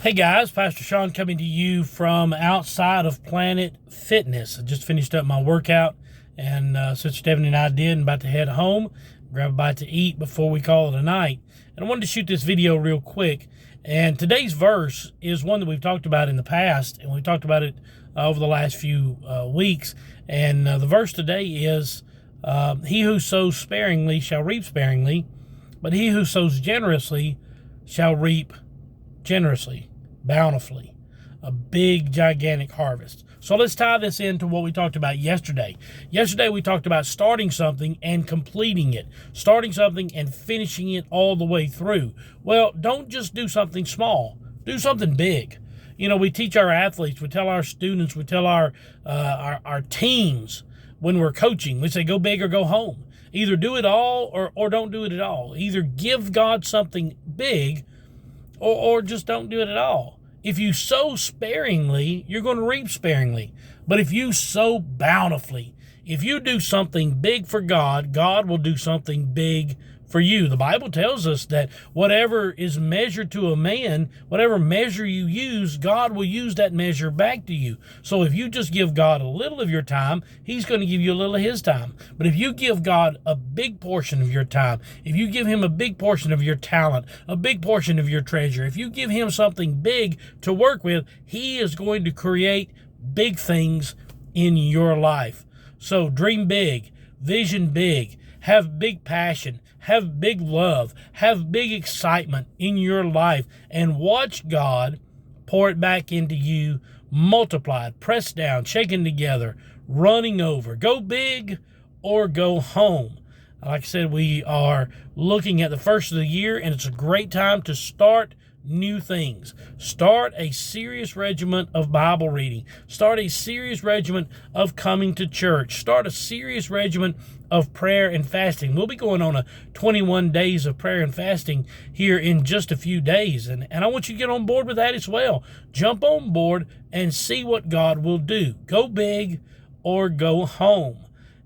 Hey guys, Pastor Sean coming to you from outside of Planet Fitness. I just finished up my workout, and Sister Stephanie and I did, and about to head home, grab a bite to eat before we call it a night. And I wanted to shoot this video real quick. And today's verse is one that we've talked about in the past, and we talked about it over the last few weeks. And the verse today is, he who sows sparingly shall reap sparingly, but he who sows generously shall reap generously, bountifully, a big, gigantic harvest. So let's tie this into what we talked about yesterday. Yesterday we talked about starting something and completing it, starting something and finishing it all the way through. Well, don't just do something small, do something big. You know, we teach our athletes, we tell our students, we tell our teams when we're coaching, we say go big or go home. Either do it all or don't do it at all. Either give God something big or just don't do it at all. If you sow sparingly, you're going to reap sparingly. But if you sow bountifully, if you do something big for God, God will do something big for you. The Bible tells us that whatever is measured to a man, whatever measure you use, God will use that measure back to you. So if you just give God a little of your time, He's going to give you a little of His time. But if you give God a big portion of your time, if you give Him a big portion of your talent, a big portion of your treasure, if you give Him something big to work with, He is going to create big things in your life. So dream big, vision big, have big passion, have big love, have big excitement in your life, and watch God pour it back into you, multiplied, pressed down, shaken together, running over. Go big or go home. Like I said, we are looking at the first of the year, and it's a great time to start new things. Start a serious regimen of Bible reading. Start a serious regimen of coming to church. Start a serious regimen of prayer and fasting. We'll be going on a 21 days of prayer and fasting here in just a few days. And I want you to get on board with that as well. Jump on board and see what God will do. Go big or go home.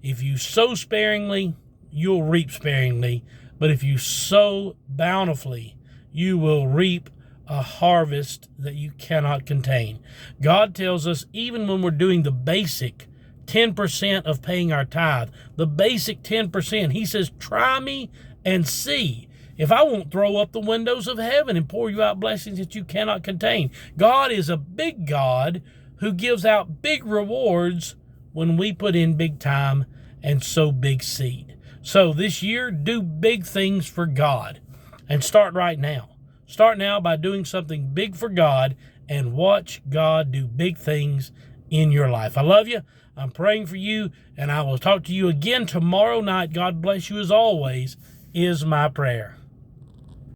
If you sow sparingly, you'll reap sparingly. But if you sow bountifully, you will reap a harvest that you cannot contain. God tells us even when we're doing the basic 10% of paying our tithe, the basic 10%, He says, try me and see if I won't throw up the windows of heaven and pour you out blessings that you cannot contain. God is a big God who gives out big rewards when we put in big time and sow big seed. So this year, do big things for God. And start right now. Start now by doing something big for God and watch God do big things in your life. I love you. I'm praying for you, and I will talk to you again tomorrow night. God bless you as always, is my prayer.